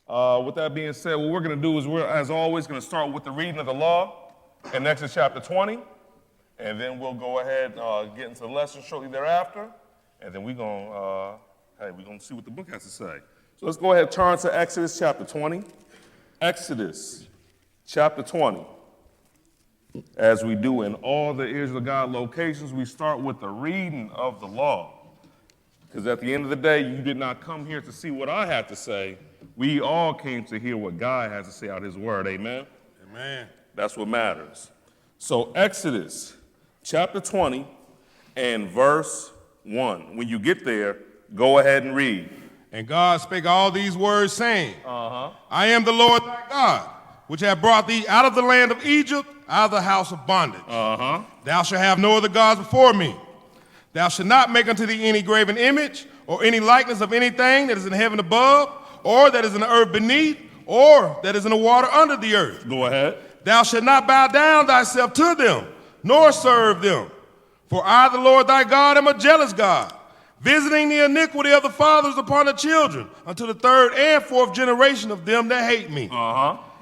With that being said, what we're going to do is we're, as always, going to start with the reading of the law in Exodus chapter 20, and then we'll go ahead and get into the lesson shortly thereafter, and then we're going to see what the book has to say. So let's go ahead and turn to Exodus chapter 20. Exodus chapter 20. As we do in all the Israel of God locations, we start with the reading of the law. Because at the end of the day, you did not come here to see what I had to say. We all came to hear what God has to say out of his word. Amen? Amen. That's what matters. So Exodus chapter 20 and verse 1. When you get there, go ahead and read. And God spake all these words, saying, I am the Lord thy God, which have brought thee out of the land of Egypt, out of the house of bondage. Thou shalt have no other gods before me. Thou shalt not make unto thee any graven image, or any likeness of anything that is in heaven above, or that is in the earth beneath, or that is in the water under the earth. Go ahead. Thou shalt not bow down thyself to them, nor serve them. For I, the Lord thy God, am a jealous God, visiting the iniquity of the fathers upon the children, unto the third and fourth generation of them that hate me.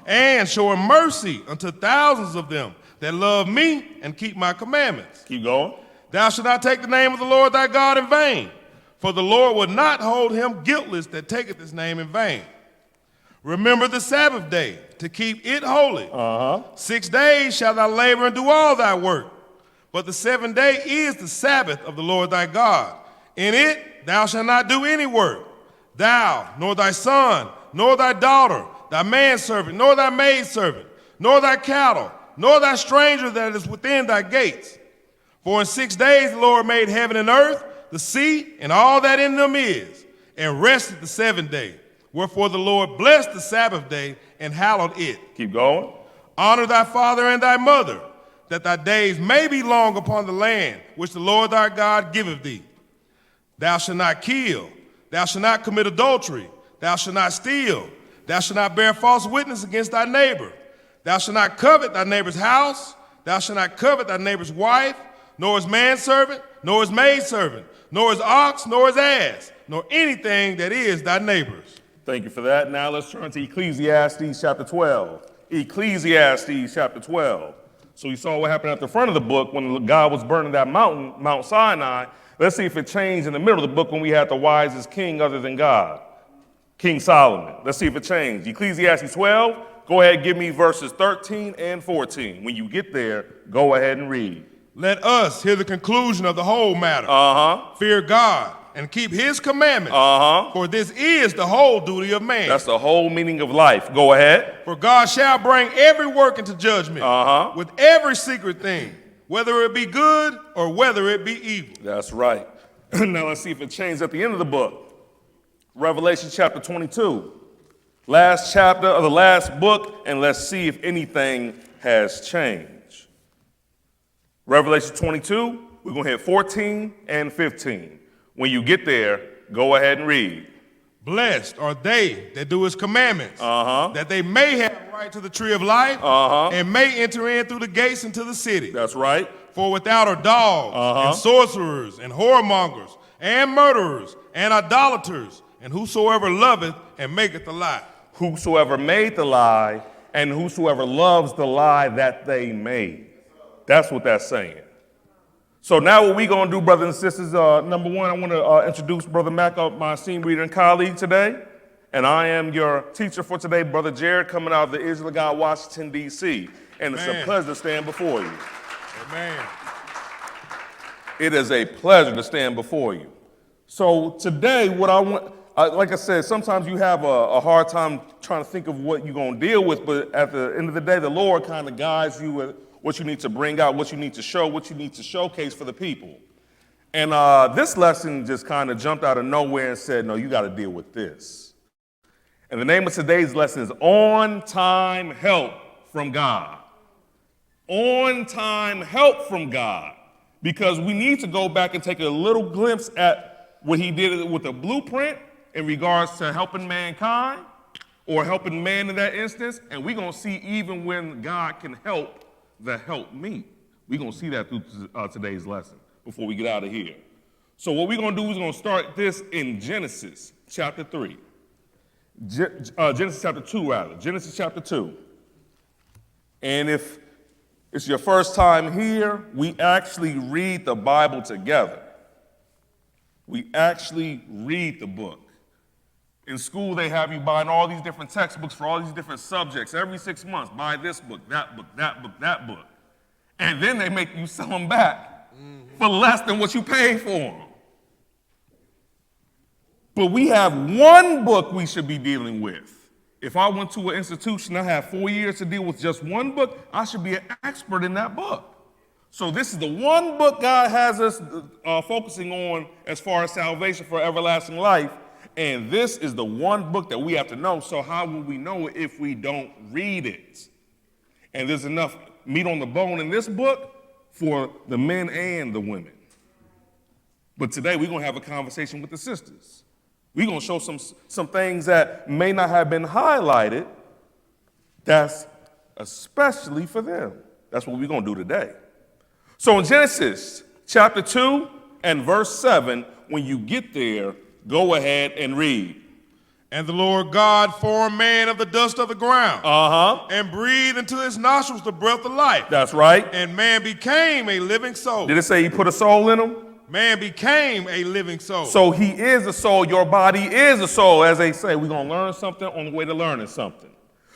And showing mercy unto thousands of them that love me and keep my commandments. Keep going. Thou shalt not take the name of the Lord thy God in vain, for the Lord will not hold him guiltless that taketh his name in vain. Remember the Sabbath day, to keep it holy. 6 days shalt thou labor and do all thy work. But the 7th day is the Sabbath of the Lord thy God. In it thou shalt not do any work, thou, nor thy son, nor thy daughter, thy manservant, nor thy maidservant, nor thy cattle, nor thy stranger that is within thy gates. For in 6 days the Lord made heaven and earth, the sea, and all that in them is, and rested the 7th day. Wherefore the Lord blessed the Sabbath day and hallowed it. Keep going. Honor thy father and thy mother, that thy days may be long upon the land which the Lord thy God giveth thee. Thou shalt not kill. Thou shalt not commit adultery. Thou shalt not steal. Thou shalt not bear false witness against thy neighbor. Thou shalt not covet thy neighbor's house. Thou shalt not covet thy neighbor's wife, nor his manservant, nor his maidservant, nor his ox, nor his ass, nor anything that is thy neighbor's. Thank you for that. Now let's turn to Ecclesiastes chapter 12. Ecclesiastes chapter 12. So we saw what happened at the front of the book when God was burning that mountain, Mount Sinai. Let's see if it changed in the middle of the book when we had the wisest king other than God, King Solomon. Let's see if it changed. Ecclesiastes 12, go ahead and give me verses 13 and 14. When you get there, go ahead and read. Let us hear the conclusion of the whole matter. Fear God and keep his commandments. For this is the whole duty of man. That's the whole meaning of life. Go ahead. For God shall bring every work into judgment with every secret thing, whether it be good or whether it be evil. That's right. Now let's see if it changed at the end of the book. Revelation chapter 22. Last chapter of the last book, and let's see if anything has changed. Revelation 22, we're going to hit 14 and 15. When you get there, go ahead and read. Blessed are they that do his commandments, that they may have right to the tree of life, and may enter in through the gates into the city. That's right. For without are dogs, and sorcerers, and whoremongers, and murderers, and idolaters, and whosoever loveth and maketh a lie. Whosoever made the lie, and whosoever loves the lie that they made. That's what that's saying. So now what we're going to do, brothers and sisters, number one, I want to introduce Brother Mac, my senior reader and colleague today. And I am your teacher for today, Brother Jared, coming out of the Israel of God, Washington, D.C. And it's a pleasure to stand before you. Amen. It is a pleasure to stand before you. So today, what I want, like I said, sometimes you have a hard time trying to think of what you're going to deal with, but at the end of the day, the Lord kind of guides you with what you need to bring out, what you need to show, what you need to showcase for the people. And this lesson just kind of jumped out of nowhere and said, no, you got to deal with this. And the name of today's lesson is On-Time Help from God. On-time help from God. Because we need to go back and take a little glimpse at what he did with the blueprint in regards to helping mankind or helping man in that instance. And we're going to see even when God can help the help me. We're going to see that through today's lesson before we get out of here. So what we're going to do is going to start this in Genesis chapter 3. Genesis chapter 2, rather. Genesis chapter 2. And if it's your first time here, we actually read the Bible together. We actually read the book. In school, they have you buying all these different textbooks for all these different subjects. Every 6 months, buy this book, that book, that book, that book. And then they make you sell them back for less than what you paid for them. But we have one book we should be dealing with. If I went to an institution, I have 4 years to deal with just one book, I should be an expert in that book. So this is the one book God has us focusing on as far as salvation for everlasting life. And this is the one book that we have to know. So how will we know it if we don't read it? And there's enough meat on the bone in this book for the men and the women. But today we're going to have a conversation with the sisters. We're going to show some things that may not have been highlighted that's especially for them. That's what we're going to do today. So in Genesis chapter 2 and verse 7, when you get there, go ahead and read. And the Lord God formed man of the dust of the ground, and breathed into his nostrils the breath of life. That's right. And man became a living soul. Did it say he put a soul in him? Man became a living soul. So he is a soul. Your body is a soul. As they say, we're going to learn something on the way to learning something.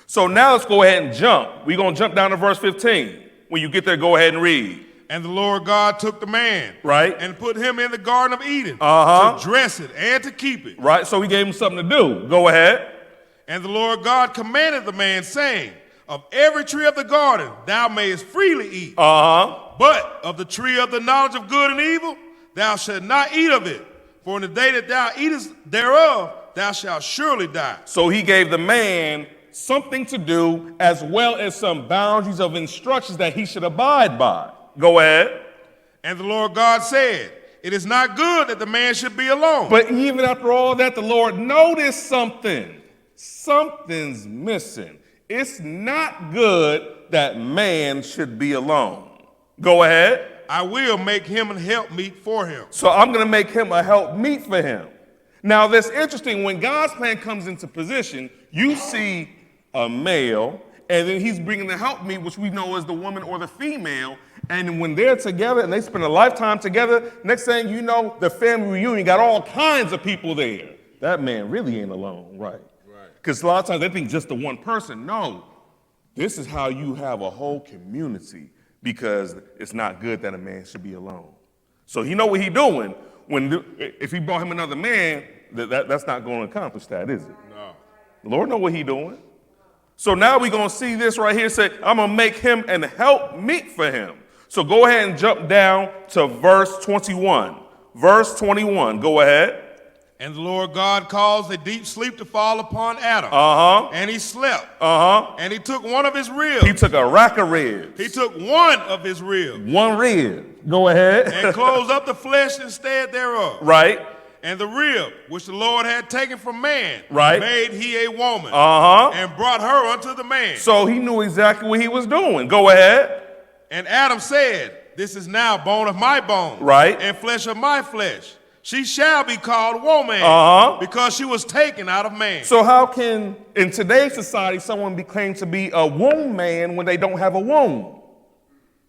So now let's go ahead and jump. We're going to jump down to verse 15. When you get there, go ahead and read. And the Lord God took the man, right, and put him in the Garden of Eden to dress it and to keep it. Right, so he gave him something to do. Go ahead. And the Lord God commanded the man, saying, of every tree of the garden thou mayest freely eat, but of the tree of the knowledge of good and evil thou shalt not eat of it, for in the day that thou eatest thereof thou shalt surely die. So he gave the man something to do as well as some boundaries of instructions that he should abide by. Go ahead. And the Lord God said, it is not good that the man should be alone. But even after all that, the Lord noticed something. Something's missing. It's not good that man should be alone. Go ahead. I will make him a helpmeet for him. So I'm going to make him a helpmeet for him. Now, that's interesting. When God's plan comes into position, you see a male, and then he's bringing the helpmeet, which we know is the woman or the female. And when they're together and they spend a lifetime together, next thing you know, the family reunion got all kinds of people there. That man really ain't alone, right? Because a lot of times they think just the one person. No, this is how you have a whole community, because it's not good that a man should be alone. So he know what he doing. If he brought him another man, that's not going to accomplish that, is it? No. The Lord know what he doing. So now we're going to see this right here. Say, I'm going to make him an helpmeet for him. So go ahead and jump down to verse 21. Verse 21, go ahead. And the Lord God caused a deep sleep to fall upon Adam. And he slept. And he took one of his ribs. He took a rack of ribs. He took one of his ribs. One rib. Go ahead. And closed up the flesh instead thereof. Right. And the rib, which the Lord had taken from man, right, made he a woman. And brought her unto the man. So he knew exactly what he was doing. Go ahead. And Adam said, this is now bone of my bone, right, and flesh of my flesh. She shall be called woman, because she was taken out of man. So how can, in today's society, someone be claimed to be a womb man when they don't have a womb?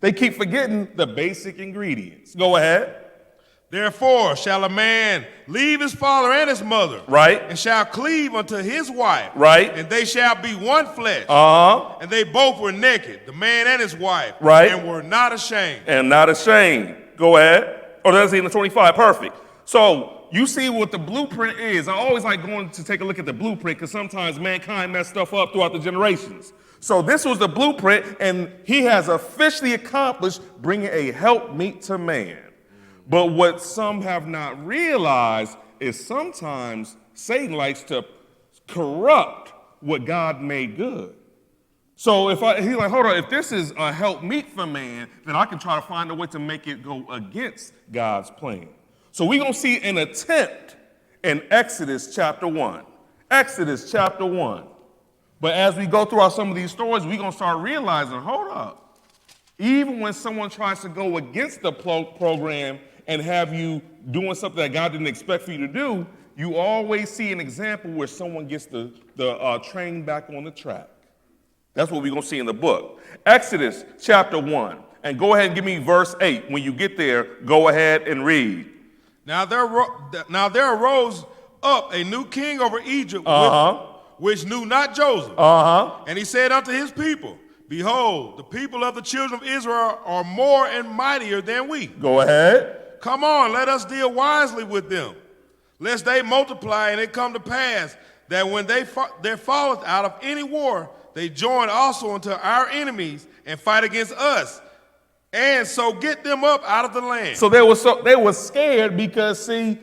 They keep forgetting the basic ingredients. Go ahead. Therefore shall a man leave his father and his mother, right, and shall cleave unto his wife, right, and they shall be one flesh. And they both were naked, the man and his wife, right, and were not ashamed. And not ashamed. Go ahead. Oh, that's in the 25. Perfect. So you see what the blueprint is. I always like going to take a look at the blueprint, because sometimes mankind messed stuff up throughout the generations. So this was the blueprint, and he has officially accomplished bringing a helpmeet to man. But what some have not realized is sometimes Satan likes to corrupt what God made good. So he's like, hold on, if this is a helpmeet for man, then I can try to find a way to make it go against God's plan. So we're going to see an attempt in Exodus chapter 1. Exodus chapter 1. But as we go through some of these stories, we're going to start realizing, hold up, even when someone tries to go against the program and have you doing something that God didn't expect for you to do, you always see an example where someone gets the train back on the track. That's what we're going to see in the book. Exodus chapter 1. And go ahead and give me verse 8. When you get there, go ahead and read. Now there arose up a new king over Egypt, which knew not Joseph. And he said unto his people, Behold, the people of the children of Israel are more and mightier than we. Go ahead. Come on, let us deal wisely with them, lest they multiply, and it come to pass that when there falleth out of any war, they join also unto our enemies and fight against us, and so get them up out of the land. So they were scared because, see,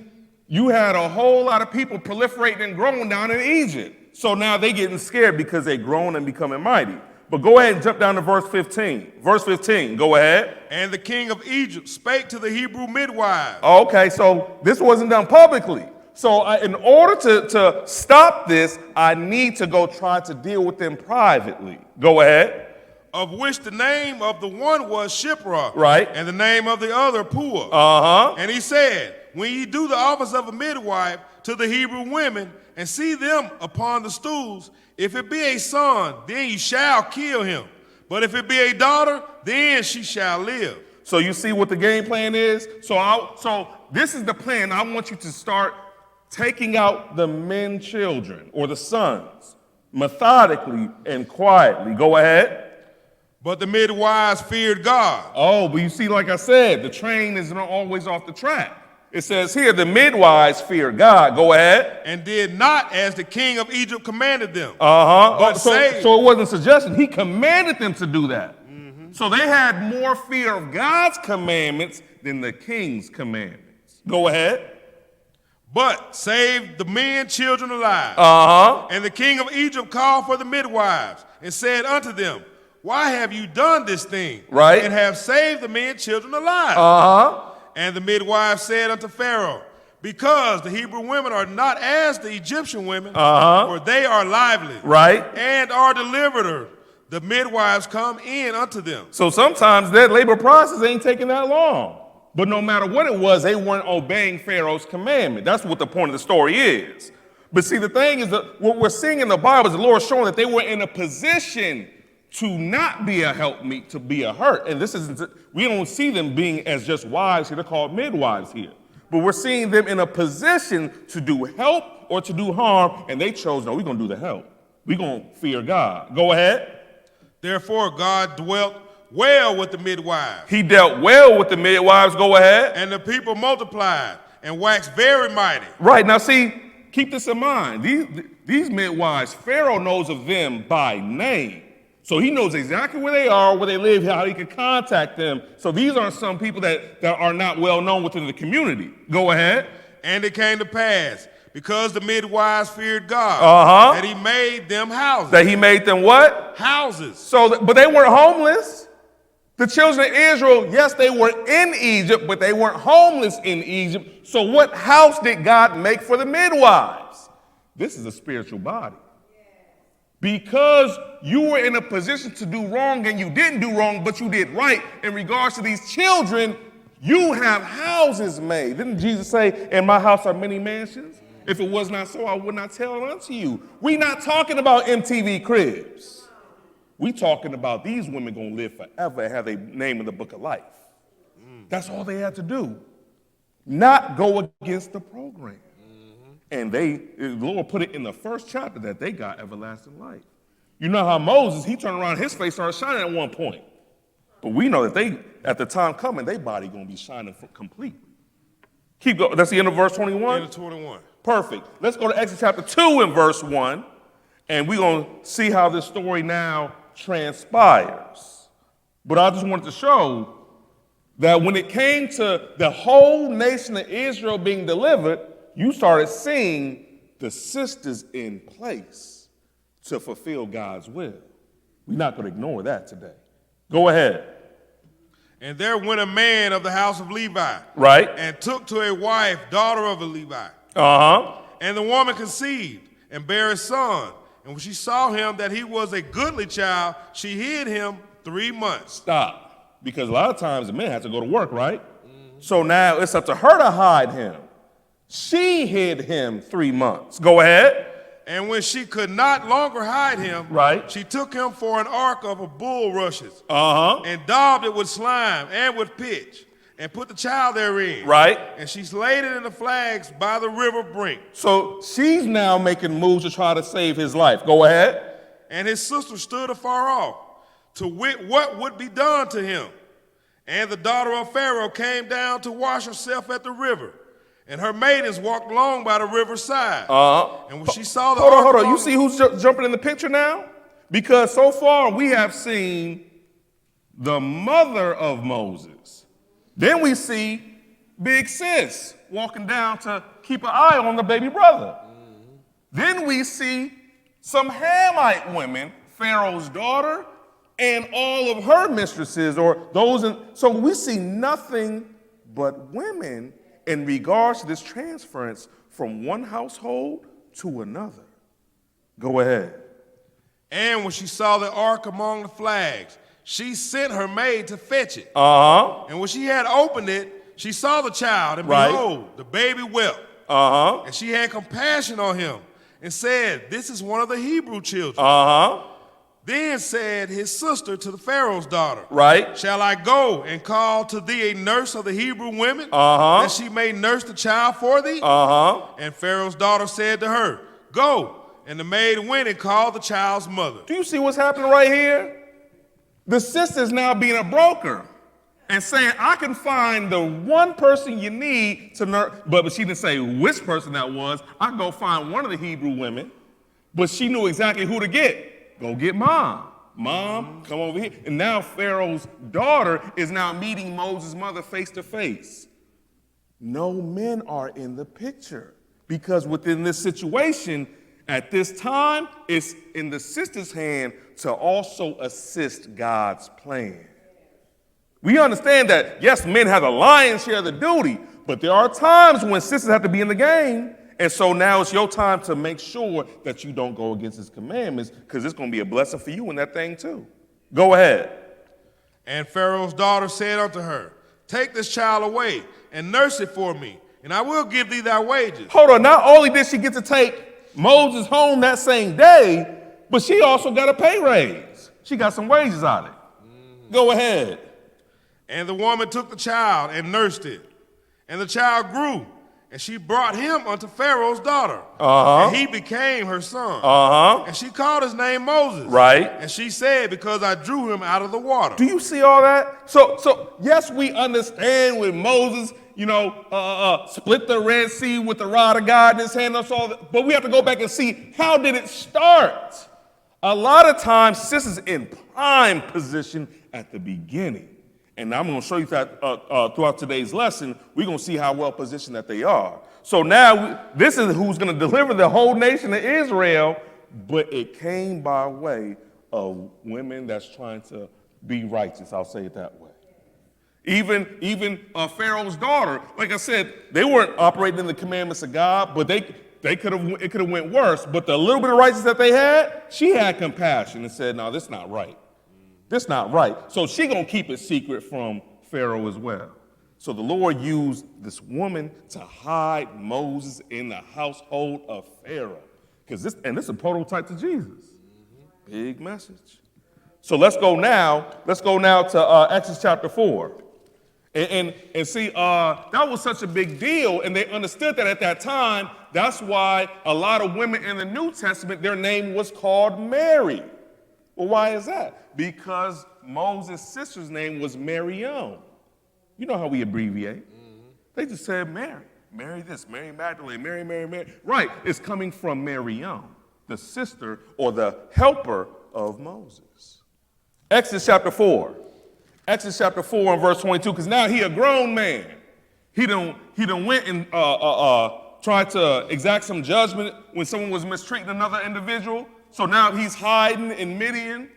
you had a whole lot of people proliferating and growing down in Egypt. So now they getting scared because they grown and becoming mighty. But go ahead and jump down to verse 15. Verse 15, go ahead. And the king of Egypt spake to the Hebrew midwives. Okay, so this wasn't done publicly. So in order to stop this, I need to go try to deal with them privately. Go ahead. Of which the name of the one was Shipra, right, and the name of the other Pua. And he said, when ye do the office of a midwife to the Hebrew women, and see them upon the stools, if it be a son, then ye shall kill him. But if it be a daughter, then she shall live. So you see what the game plan is? So this is the plan. I want you to start taking out the men children or the sons methodically and quietly. Go ahead. But the midwives feared God. Oh, but you see, like I said, the train isn't always off the track. It says here, the midwives feared God. Go ahead. And did not as the king of Egypt commanded them. But so it wasn't a suggestion. He commanded them to do that. So they had more fear of God's commandments than the king's commandments. Go ahead. But saved the men children alive. And the king of Egypt called for the midwives and said unto them, Why have you done this thing? Right. And have saved the men children alive. And the midwives said unto Pharaoh, Because the Hebrew women are not as the Egyptian women, for they are lively, right, and are delivered. The midwives come in unto them. So sometimes that labor process ain't taking that long. But no matter what it was, they weren't obeying Pharaoh's commandment. That's what the point of the story is. But see, the thing is that what we're seeing in the Bible is the Lord showing that they were in a position to not be a helpmeet, to be a hurt. And this isn't, we don't see them being as just wives here. They're called midwives here. But we're seeing them in a position to do help or to do harm. And they chose, no, we're going to do the help. We're going to fear God. Go ahead. Therefore, God dwelt well with the midwives. He dealt well with the midwives. Go ahead. And the people multiplied and waxed very mighty. Right. Now, see, keep this in mind. These midwives, Pharaoh knows of them by name. So he knows exactly where they are, where they live, how he can contact them. So these aren't some people that are not well known within the community. Go ahead. And it came to pass, because the midwives feared God, that he made them houses. That he made them what? Houses. So, but they weren't homeless. The children of Israel, yes, they were in Egypt, but they weren't homeless in Egypt. So what house did God make for the midwives? This is a spiritual body. Because you were in a position to do wrong and you didn't do wrong, but you did right in regards to these children, you have houses made. Didn't Jesus say, in my house are many mansions? If it was not so, I would not tell it unto you. We're not talking about MTV cribs. We talking about these women going to live forever and have their name in the book of life. That's all they had to do. Not go against the program. And the Lord put it in the first chapter that they got everlasting life. You know how Moses, he turned around, his face started shining at one point. But we know that they, at the time coming, their body going to be shining completely. Keep going. That's the end of verse 21? End of 21. Perfect. Let's go to Exodus chapter 2 and verse 1. And we're going to see how this story now transpires. But I just wanted to show that when it came to the whole nation of Israel being delivered, you started seeing the sisters in place to fulfill God's will. We're not going to ignore that today. Go ahead. And there went a man of the house of Levi. Right. And took to a wife, daughter of a Levi. And the woman conceived and bare a son. And when she saw him that he was a goodly child, she hid him 3 months. Stop. Because a lot of times the men have to go to work, right? So now it's up to her to hide him. she hid him 3 months. Go ahead. And when she could not longer hide him, Right. she took him for an ark of bulrushes Uh-huh. and daubed it with slime and with pitch and put the child therein. Right. And she laid it in the flags by the river brink. So she's now making moves to try to save his life. Go ahead. And his sister stood afar off to wit what would be done to him. And the daughter of Pharaoh came down to wash herself at the river. And her maidens walked along by the riverside. And when she saw the Hold on. You see who's jumping in the picture now? Because so far we have seen the mother of Moses. Then we see Big Sis walking down to keep an eye on the baby brother. Then we see some Hamite women, Pharaoh's daughter, and all of her mistresses, or those so we see nothing but women in regards to this transference from one household to another. Go ahead. And when she saw the ark among the flags, she sent her maid to fetch it. And when she had opened it, she saw the child, and behold, the baby wept. And she had compassion on him and said, "This is one of the Hebrew children." Then said his sister to the Pharaoh's daughter, "Shall I go and call to thee a nurse of the Hebrew women, that she may nurse the child for thee?" And Pharaoh's daughter said to her, "Go." And the maid went and called the child's mother. Do you see what's happening right here? The sister's now being a broker and saying, I can find the one person you need to nurse. But she didn't say which person that was. I can go find one of the Hebrew women. But she knew exactly who to get. Go get mom. Mom, come over here. And now Pharaoh's daughter is now meeting Moses' mother face to face. No men are in the picture because within this situation, at this time, it's in the sister's hand to also assist God's plan. We understand that, yes, men have the lion's share of the duty, but there are times when sisters have to be in the game. And so now it's your time to make sure that you don't go against his commandments, because it's going to be a blessing for you in that thing too. Go ahead. And Pharaoh's daughter said unto her, "Take this child away and nurse it for me, and I will give thee thy wages." Hold on. Not only did she get to take Moses home that same day, but she also got a pay raise. She got some wages out of it. Go ahead. And the woman took the child and nursed it. And the child grew, and she brought him unto Pharaoh's daughter. And he became her son. And she called his name Moses. And she said, "Because I drew him out of the water." Do you see all that? So yes, we understand with Moses, split the Red Sea with the rod of God in his hand, and all that, but we have to go back and see, how did it start? A lot of times, sisters in prime position at the beginning. And I'm going to show you that throughout today's lesson, we're going to see how well positioned that they are. So now, this is who's going to deliver the whole nation of Israel, but it came by way of women that's trying to be righteous. I'll say it that way. Even Pharaoh's daughter, like I said, they weren't operating in the commandments of God, but it could have went worse. But the little bit of righteousness that they had, she had compassion and said, "No, this is not right. This is not right." So she gonna keep it secret from Pharaoh as well. So the Lord used this woman to hide Moses in the household of Pharaoh, because this is a prototype to Jesus. Big message. So let's go now to Exodus chapter 4. And see, that was such a big deal, and they understood that at that time. That's why a lot of women in the New Testament, their name was called Mary. Well, why is that? Because Moses' sister's name was Miriam. You know how we abbreviate. They just said Mary. Mary this, Mary Magdalene, Mary. Right, it's coming from Miriam, the sister or the helper of Moses. Exodus chapter 4. Exodus chapter 4 and verse 22, because now he a grown man. He done went and tried to exact some judgment when someone was mistreating another individual. So now he's hiding in Midian.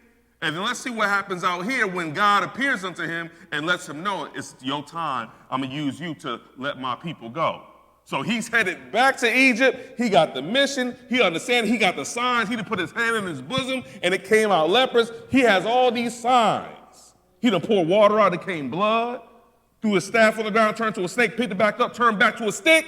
And then let's see what happens out here when God appears unto him and lets him know, "It's your time. I'm going to use you to let my people go." So he's headed back to Egypt. He got the mission. He understands. He got the signs. He done put his hand in his bosom and it came out leprous. He has all these signs. He done poured water out, it came blood. Threw his staff on the ground, turned to a snake, picked it back up, turned back to a stick.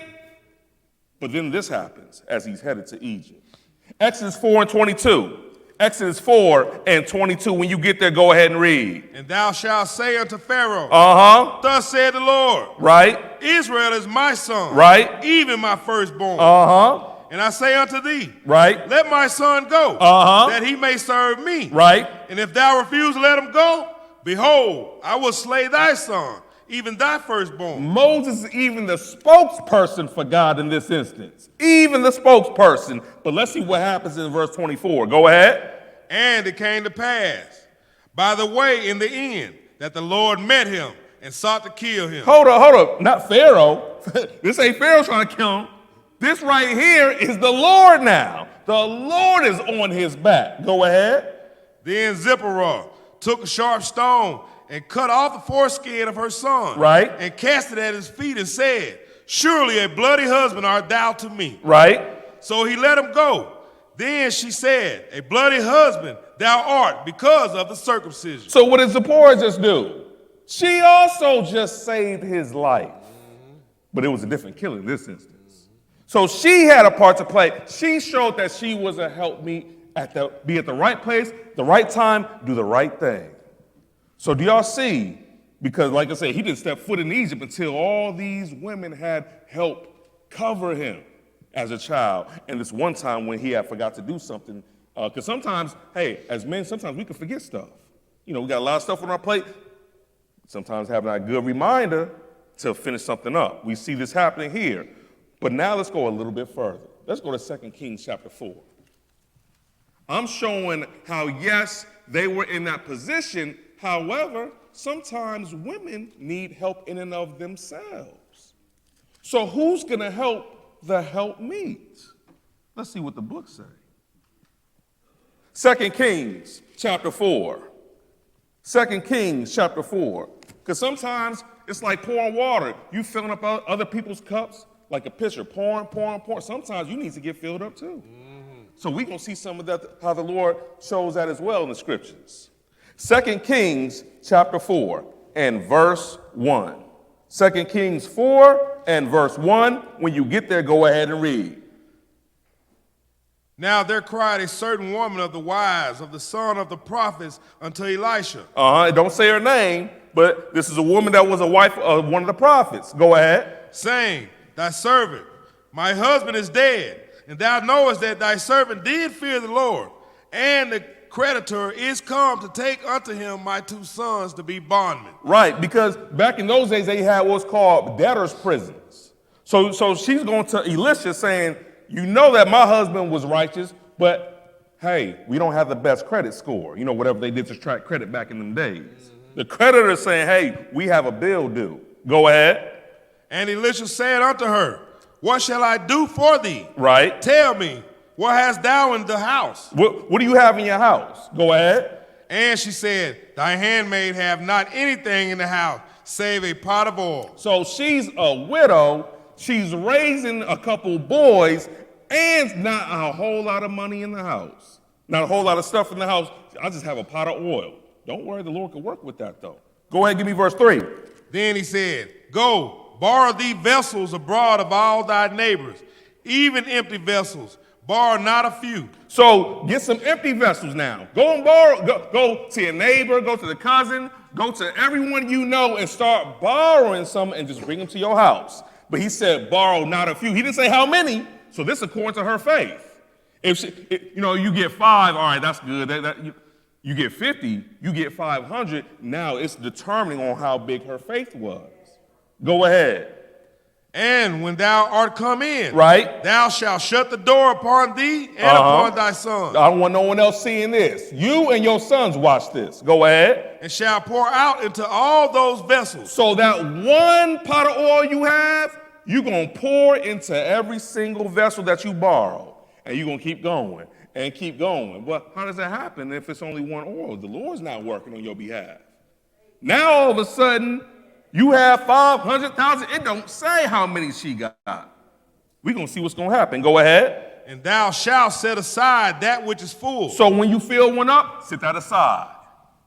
But then this happens as he's headed to Egypt. Exodus 4 and 22. Exodus 4 and 22. When you get there, go ahead and read. And thou shalt say unto Pharaoh, Thus said the Lord, Right. Israel is my son, Right. even my firstborn. And I say unto thee, Right. Let my son go, that he may serve me. Right. And if thou refuse to let him go, behold, I will slay thy son, even thy firstborn. Moses is even the spokesperson for God in this instance. Even the spokesperson. But let's see what happens in verse 24. Go ahead. And it came to pass, by the way, in the end, that the Lord met him and sought to kill him. Hold up. Not Pharaoh. This ain't Pharaoh trying to kill him. This right here is the Lord now. The Lord is on his back. Go ahead. Then Zipporah took a sharp stone and cut off the foreskin of her son. Right. And cast it at his feet and said, Surely a bloody husband art thou to me. Right. So he let him go. Then she said, A bloody husband thou art because of the circumcision. So what did Zipporah just do? She also just saved his life. But it was a different killing in this instance. So she had a part to play. She showed that she was a helpmeet, be at the right place, the right time, do the right thing. So do y'all see? Because like I said, he didn't step foot in Egypt until all these women had helped cover him as a child. And this one time when he had forgot to do something, because sometimes, hey, as men, sometimes we can forget stuff. You know, we got a lot of stuff on our plate. Sometimes having a good reminder to finish something up. We see this happening here. But now let's go a little bit further. Let's go to 2 Kings chapter 4. I'm showing how, yes, they were in that position. However, sometimes women need help in and of themselves. So who's going to help the helpmeet? Let's see what the book says. 2 Kings chapter 4. 2 Kings chapter 4. Because sometimes it's like pouring water. You filling up other people's cups like a pitcher, pouring. Sometimes you need to get filled up too. So we're going to see some of that, how the Lord shows that as well in the scriptures. 2 Kings chapter 4 and verse 1. 2 Kings 4 and verse 1. When you get there, go ahead and read. Now there cried a certain woman of the wives of the son of the prophets unto Elisha. It don't say her name, but this is a woman that was a wife of one of the prophets. Go ahead. Saying, Thy servant, my husband is dead, and thou knowest that thy servant did fear the Lord, and the creditor is come to take unto him my 2 sons to be bondmen. Right, because back in those days they had what's called debtors' prisons. So she's going to Elisha saying, you know that my husband was righteous, but hey, we don't have the best credit score. You know, whatever they did to track credit back in them days. The creditor is saying, hey, we have a bill due. Go ahead. And Elisha said unto her, What shall I do for thee? Right. Tell me, what hast thou in the house? What do you have in your house? Go ahead. And she said, Thy handmaid have not anything in the house, save a pot of oil. So she's a widow. She's raising a couple boys and not a whole lot of money in the house. Not a whole lot of stuff in the house. I just have a pot of oil. Don't worry, the Lord can work with that though. Go ahead, give me verse 3. Then he said, Go, borrow thee vessels abroad of all thy neighbors, even empty vessels. Borrow not a few. So get some empty vessels now. Go and borrow. Go to your neighbor, go to the cousin, go to everyone you know and start borrowing some and just bring them to your house. But he said borrow not a few. He didn't say how many. So this according to her faith. If you get 5, all right, that's good. You get 50, you get 500. Now it's determining on how big her faith was. Go ahead. And when thou art come in, right, thou shalt shut the door upon thee and upon thy sons. I don't want no one else seeing this. You and your sons watch this. Go ahead. And shall pour out into all those vessels. So that one pot of oil you have, you're going to pour into every single vessel that you borrow. And you're going to keep going and keep going. Well, how does that happen if it's only one oil? The Lord's not working on your behalf. Now all of a sudden, you have 500,000. It don't say how many she got. We're going to see what's going to happen. Go ahead. And thou shalt set aside that which is full. So when you fill one up, sit that aside.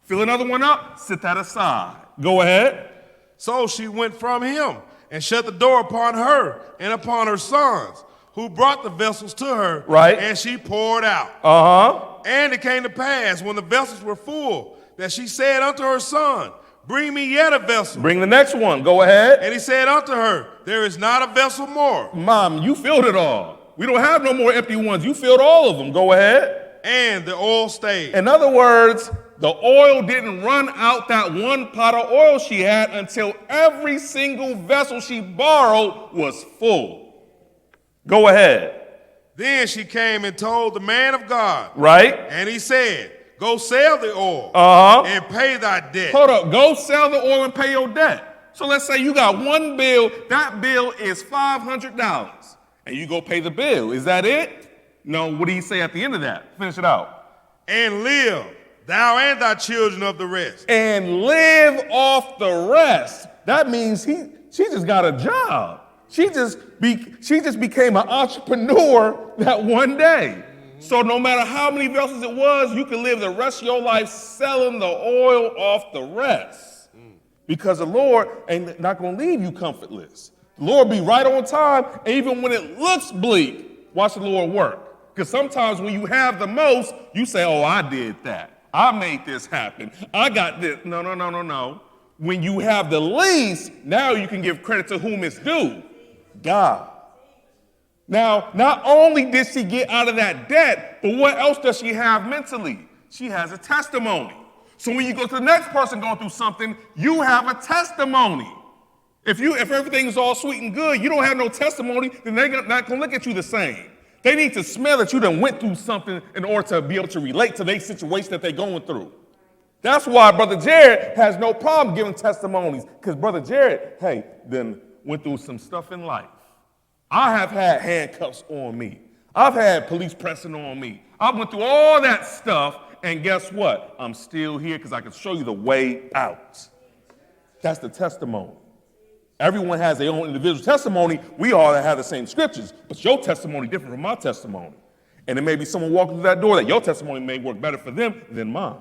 Fill another one up, sit that aside. Go ahead. So she went from him and shut the door upon her and upon her sons, who brought the vessels to her, Right. and she poured out. And it came to pass, when the vessels were full, that she said unto her son, bring me yet a vessel. Bring the next one. Go ahead. And he said unto her, there is not a vessel more. Mom, you filled it all. We don't have no more empty ones. You filled all of them. Go ahead. And the oil stayed. In other words, the oil didn't run out that one pot of oil she had until every single vessel she borrowed was full. Go ahead. Then she came and told the man of God. Right? And he said, go sell the oil and pay thy debt. Hold up. Go sell the oil and pay your debt. So let's say you got one bill. That bill is $500. And you go pay the bill. Is that it? No. What do you say at the end of that? Finish it out. And live, thou and thy children of the rest. And live off the rest. That means she just got a job. She just became an entrepreneur that one day. So no matter how many vessels it was, you can live the rest of your life selling the oil off the rest. Because the Lord ain't not going to leave you comfortless. The Lord be right on time, and even when it looks bleak, watch the Lord work. Because sometimes when you have the most, you say, oh, I did that. I made this happen. I got this. No. When you have the least, now you can give credit to whom it's due. God. Now, not only did she get out of that debt, but what else does she have mentally? She has a testimony. So when you go to the next person going through something, you have a testimony. If everything's all sweet and good, you don't have no testimony, then they're not going to look at you the same. They need to smell that you done went through something in order to be able to relate to their situation that they're going through. That's why Brother Jared has no problem giving testimonies, because Brother Jared, then went through some stuff in life. I have had handcuffs on me. I've had police pressing on me. I went through all that stuff, and guess what? I'm still here because I can show you the way out. That's the testimony. Everyone has their own individual testimony. We all have the same scriptures, but your testimony is different from my testimony. And there may be someone walking through that door that your testimony may work better for them than mine.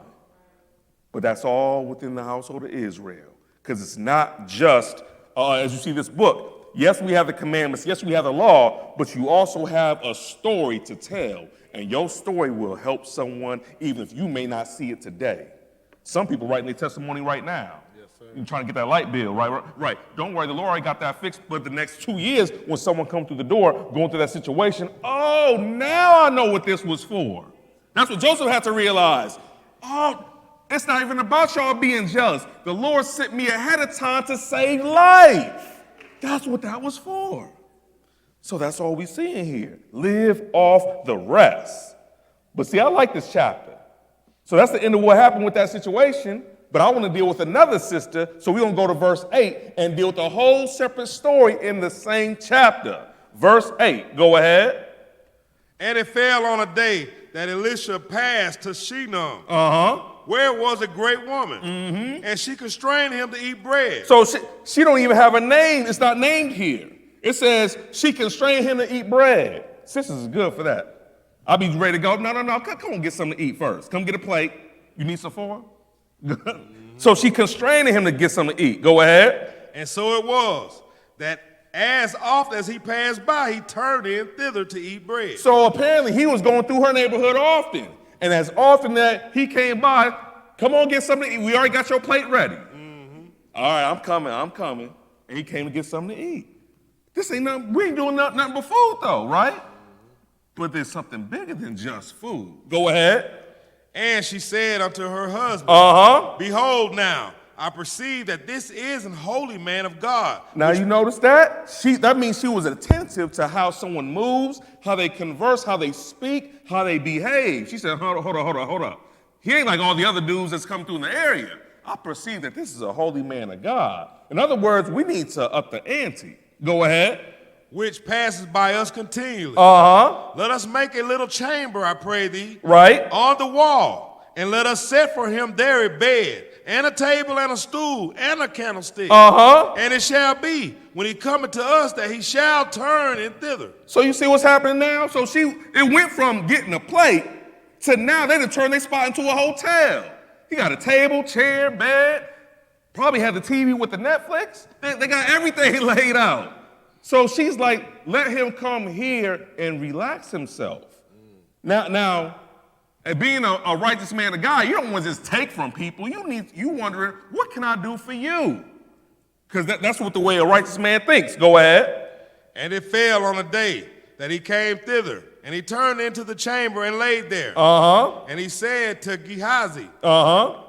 But that's all within the household of Israel, because it's not just, as you see this book, yes, we have the commandments, yes, we have the law, but you also have a story to tell, and your story will help someone even if you may not see it today. Some people writing their testimony right now. Yes, sir. You're trying to get that light bill, right? Don't worry, the Lord already got that fixed, but the next 2 years, when someone comes through the door, going through that situation, oh, now I know what this was for. That's what Joseph had to realize. Oh, it's not even about y'all being jealous. The Lord sent me ahead of time to save life. That's what that was for. So that's all we see in here. Live off the rest. But see, I like this chapter. So that's the end of what happened with that situation. But I want to deal with another sister. So we're going to go to verse 8 and deal with a whole separate story in the same chapter. Verse 8. Go ahead. And it fell on a day that Elisha passed to Shunem, where was a great woman, and she constrained him to eat bread. So she don't even have a name. It's not named here. It says she constrained him to eat bread. Sisters is good for that. I'll be ready to go. No. Come on, get something to eat first. Come get a plate. You need some for her? So she constrained him to get something to eat. Go ahead. And so it was that as often as he passed by, he turned in thither to eat bread. So apparently he was going through her neighborhood often. And as often that he came by, come on, get something to eat. We already got your plate ready. All right, I'm coming. And he came to get something to eat. This ain't nothing, we ain't doing nothing but food though, right? But there's something bigger than just food. Go ahead. And she said unto her husband, Behold now, I perceive that this is an holy man of God. Now you notice that? That means she was attentive to how someone moves, how they converse, how they speak, how they behave. She said, hold up. He ain't like all the other dudes that's come through in the area. I perceive that this is a holy man of God. In other words, we need to up the ante. Go ahead. Which passes by us continually. Let us make a little chamber, I pray thee, right, on the wall, and let us set for him there a bed, and a table, and a stool, and a candlestick. And it shall be, when he cometh to us, that he shall turn in thither. So you see what's happening now? So it went from getting a plate to now they done turned their spot into a hotel. He got a table, chair, bed, probably had the TV with the Netflix. They got everything laid out. So she's like, let him come here and relax himself. Now, and being a righteous man of God, you don't want to just take from people. You wondering, what can I do for you? Because that's what the way a righteous man thinks. Go ahead. And it fell on a day that he came thither, and he turned into the chamber and laid there. And he said to Gehazi,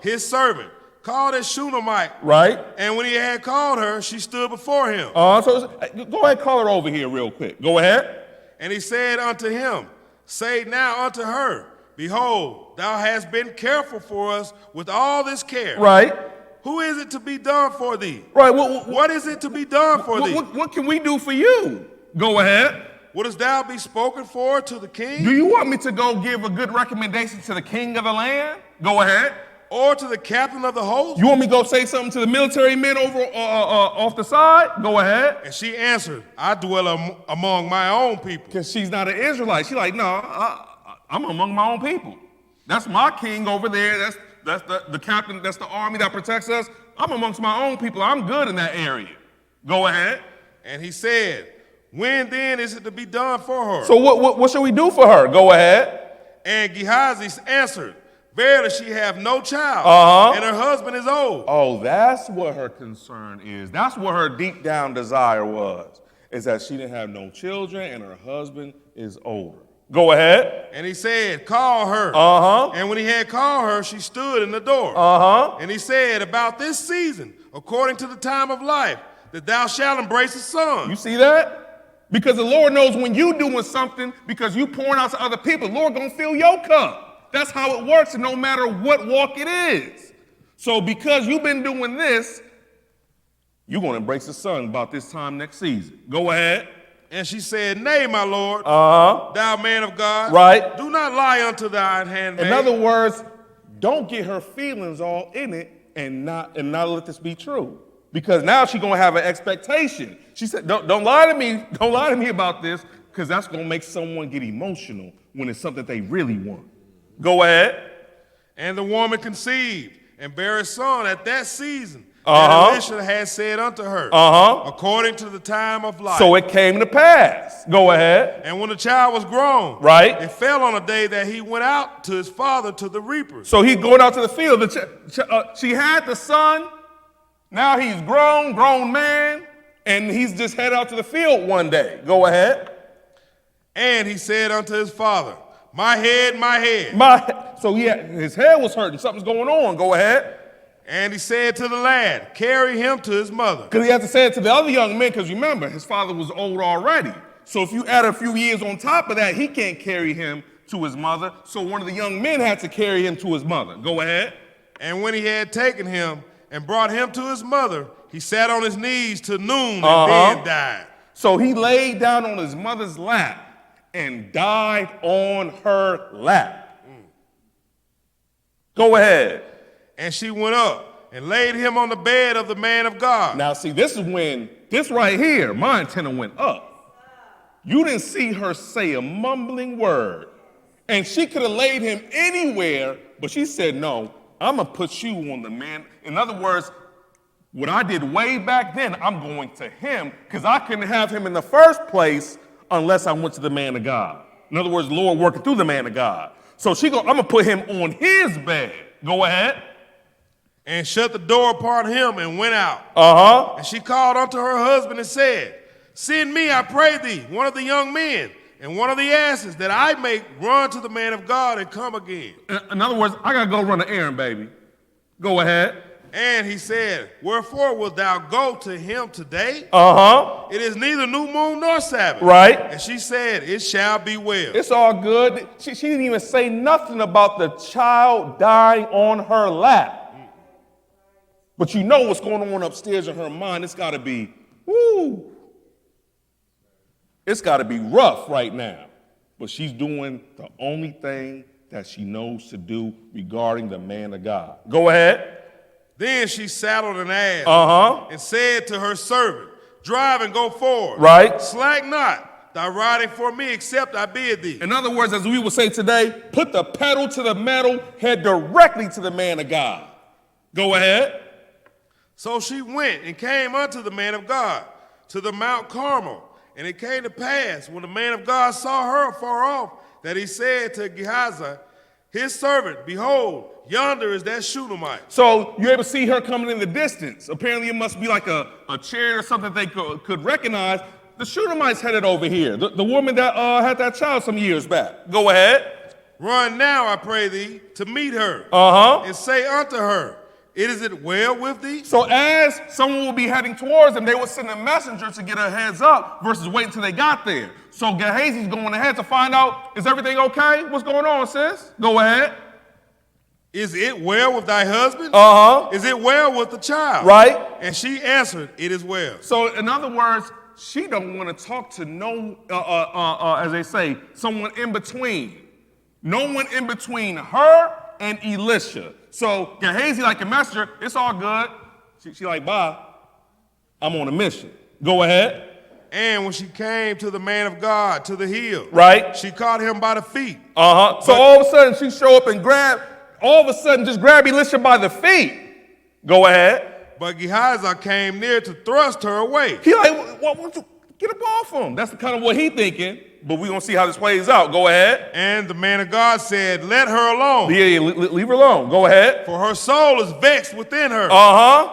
his servant, call this Shunammite. Right. And when he had called her, she stood before him. So go ahead, call her over here real quick. Go ahead. And he said unto him, say now unto her, behold, thou hast been careful for us with all this care. Right. Who is it to be done for thee? Right. What is it to be done for thee? What can we do for you? Go ahead. Wouldst thou be spoken for to the king? Do you want me to go give a good recommendation to the king of the land? Go ahead. Or to the captain of the host? You want me to go say something to the military men over off the side? Go ahead. And she answered, I dwell among my own people. Because she's not an Israelite. She's like, no, I'm among my own people. That's my king over there. That's the captain. That's the army that protects us. I'm amongst my own people. I'm good in that area. Go ahead. And he said, when then is it to be done for her? So what should we do for her? Go ahead. And Gehazi answered, verily she have no child, and her husband is old. Oh, that's what her concern is. That's what her deep down desire was, is that she didn't have no children and her husband is older. Go ahead. And he said, call her. And when he had called her, she stood in the door. And he said, about this season, according to the time of life, that thou shalt embrace a son. You see that? Because the Lord knows when you doing something, because you pouring out to other people, the Lord gonna fill your cup. That's how it works, and no matter what walk it is. So because you've been doing this, you're gonna embrace the son about this time next season. Go ahead. And she said, nay, my lord, thou man of God, right? Do not lie unto thine handmaid. In other words, don't get her feelings all in it and not let this be true. Because now she's gonna have an expectation. She said, don't lie to me, don't lie to me about this, because that's gonna make someone get emotional when it's something they really want. Go ahead. And the woman conceived and bare a son at that season. And Elisha had said unto her, according to the time of life. So it came to pass. Go ahead. And when the child was grown, right, it fell on a day that he went out to his father to the reapers. So he's going out to the field. She had the son. Now he's grown man, and he's just headed out to the field one day. Go ahead. And he said unto his father, my head, my head. So his head was hurting. Something's going on. Go ahead. And he said to the lad, carry him to his mother. Because he had to say it to the other young men, because remember, his father was old already. So if you add a few years on top of that, he can't carry him to his mother. So one of the young men had to carry him to his mother. Go ahead. And when he had taken him and brought him to his mother, he sat on his knees till noon and then died. So he laid down on his mother's lap and died on her lap. Go ahead. And she went up and laid him on the bed of the man of God. Now see, this is when, this right here, my antenna went up. You didn't see her say a mumbling word. And she could have laid him anywhere, but she said, no, I'm gonna put you on the man. In other words, what I did way back then, I'm going to him, because I couldn't have him in the first place unless I went to the man of God. In other words, the Lord working through the man of God. So I'm gonna put him on his bed. Go ahead. And shut the door upon him and went out. And she called unto her husband and said, send me, I pray thee, one of the young men and one of the asses, that I may run to the man of God and come again. In other words, I gotta go run an errand, baby. Go ahead. And he said, wherefore wilt thou go to him today? It is neither new moon nor Sabbath. Right. And she said, it shall be well. It's all good. She didn't even say nothing about the child dying on her lap. But you know what's going on upstairs in her mind. It's gotta be, woo. It's gotta be rough right now. But she's doing the only thing that she knows to do regarding the man of God. Go ahead. Then she saddled an ass and said to her servant, drive and go forward. Right. Slack not thy riding for me, except I bid thee. In other words, as we would say today, put the pedal to the metal, head directly to the man of God. Go ahead. So she went and came unto the man of God to the Mount Carmel. And it came to pass, when the man of God saw her afar off, that he said to Gehazi, his servant, behold, yonder is that Shunammite. So you're able to see her coming in the distance. Apparently it must be like a chariot or something they could recognize. The Shunammite's headed over here. The woman that had that child some years back. Go ahead. Run now, I pray thee, to meet her. And say unto her, is it well with thee? So as someone will be heading towards them, they would send a messenger to get a heads up versus waiting until they got there. So Gehazi's going ahead to find out, is everything okay? What's going on, sis? Go ahead. Is it well with thy husband? Is it well with the child? Right. And she answered, it is well. So in other words, she don't want to talk to no, as they say, someone in between. No one in between her and Elisha. So Gehazi, like a messenger, it's all good. She like, bye. I'm on a mission. Go ahead. And when she came to the man of God, to the hill, right, she caught him by the feet. So all of a sudden she show up and just grab Elisha by the feet. Go ahead. But Gehazi came near to thrust her away. He like, what you get up off him? That's kind of what he thinking. But we're going to see how this plays out. Go ahead. And the man of God said, let her alone. Yeah, leave her alone. Go ahead. For her soul is vexed within her.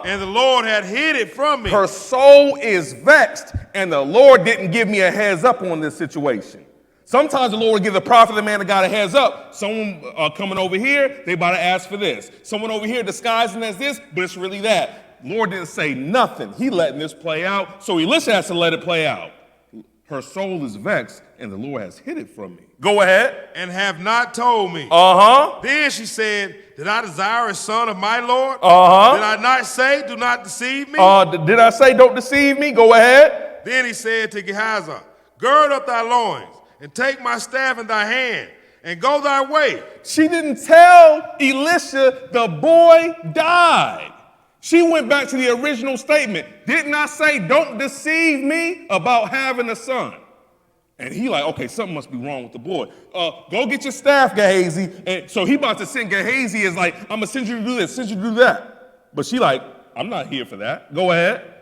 And the Lord had hid it from me. Her soul is vexed, and the Lord didn't give me a heads up on this situation. Sometimes the Lord will give the prophet, the man of God, a heads up. Someone coming over here, they about to ask for this. Someone over here disguising as this, but it's really that. Lord didn't say nothing. He letting this play out, so Elisha has to let it play out. Her soul is vexed, and the Lord has hid it from me. Go ahead. And have not told me. Then she said, did I desire a son of my Lord? Did I not say, do not deceive me? Did I say, don't deceive me? Go ahead. Then he said to Gehazi, gird up thy loins, and take my staff in thy hand, and go thy way. She didn't tell Elisha the boy died. She went back to the original statement. Didn't I say, don't deceive me about having a son? And he like, okay, something must be wrong with the boy. Go get your staff, Gehazi. And so he about to send Gehazi is like, I'm going to send you to do this, send you to do that. But she like, I'm not here for that. Go ahead.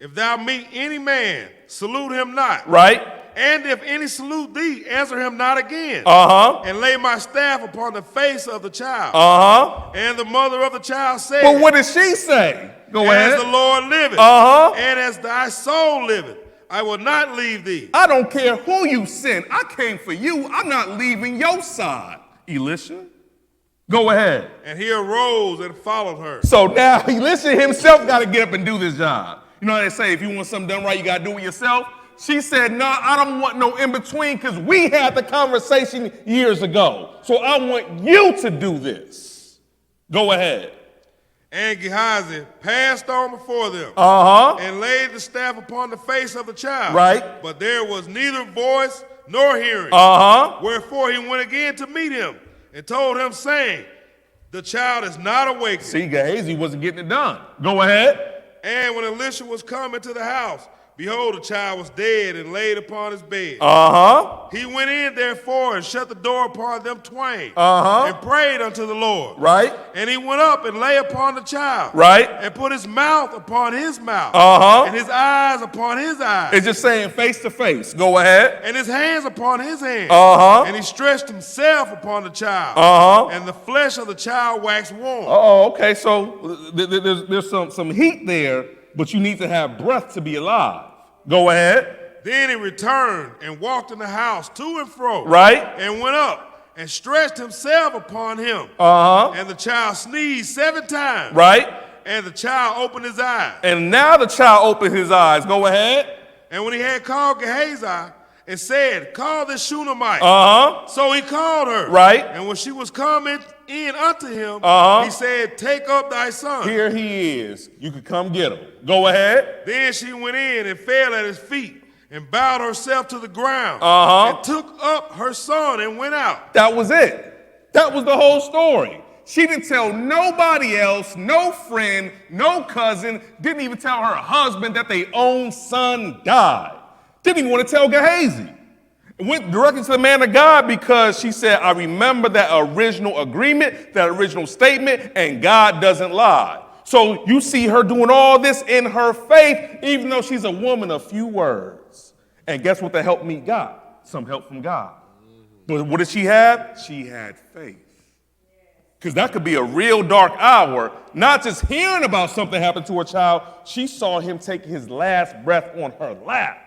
If thou meet any man, salute him not. Right. And if any salute thee, answer him not again. And lay my staff upon the face of the child. And the mother of the child said. But what did she say? Go ahead. As the Lord liveth, and as thy soul liveth, I will not leave thee. I don't care who you send. I came for you. I'm not leaving your side, Elisha. Go ahead. And he arose and followed her. So now Elisha himself got to get up and do this job. You know how they say, if you want something done right, you got to do it yourself? She said, no, I don't want no in-between because we had the conversation years ago. So I want you to do this. Go ahead. And Gehazi passed on before them and laid the staff upon the face of the child. Right. But there was neither voice nor hearing. Wherefore he went again to meet him and told him, saying, the child is not awake. See, Gehazi wasn't getting it done. Go ahead. And when Elisha was come into the house, behold, the child was dead and laid upon his bed. He went in, therefore, and shut the door upon them twain, and prayed unto the Lord. Right. And he went up and lay upon the child. Right. And put his mouth upon his mouth. And his eyes upon his eyes. It's just saying face to face. Go ahead. And his hands upon his hands. And he stretched himself upon the child. And the flesh of the child waxed warm. Okay. So there's some heat there, but you need to have breath to be alive. Go ahead. Then he returned and walked in the house to and fro. Right. And went up and stretched himself upon him. And the child sneezed 7 times. Right. And the child opened his eyes. And now the child opened his eyes. Go ahead. And when he had called Gehazi and said, call this Shunammite. So he called her. Right. And when she was coming in unto him, he said, take up thy son. Here he is. You could come get him. Go ahead. Then she went in and fell at his feet and bowed herself to the ground and took up her son and went out. That was it. That was the whole story. She didn't tell nobody else, no friend, no cousin, didn't even tell her husband that their own son died. Didn't even want to tell Gehazi. Went directly to the man of God because she said, I remember that original agreement, that original statement, and God doesn't lie. So you see her doing all this in her faith, even though she's a woman of few words. And guess what the helpmeet got? Some help from God. But what did she have? She had faith. Because that could be a real dark hour, not just hearing about something happened to her child. She saw him take his last breath on her lap.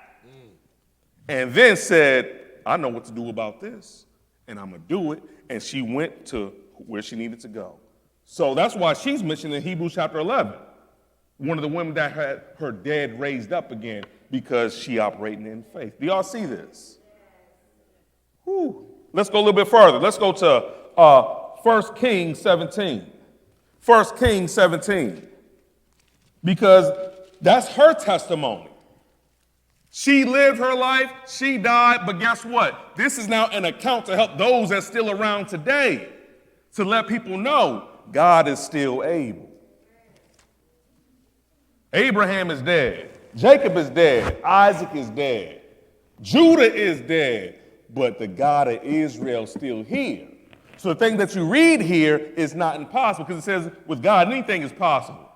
And then said, I know what to do about this, and I'm going to do it. And she went to where she needed to go. So that's why she's mentioned in Hebrews chapter 11, one of the women that had her dead raised up again because she operating in faith. Do y'all see this? Whew. Let's go a little bit further. Let's go to 1 Kings 17. 1 Kings 17. Because that's her testimony. She lived her life, she died, but guess what? This is now an account to help those that's still around today, to let people know God is still able. Abraham is dead. Jacob is dead. Isaac is dead. Judah is dead. But the God of Israel is still here. So the thing that you read here is not impossible, because it says with God anything is possible.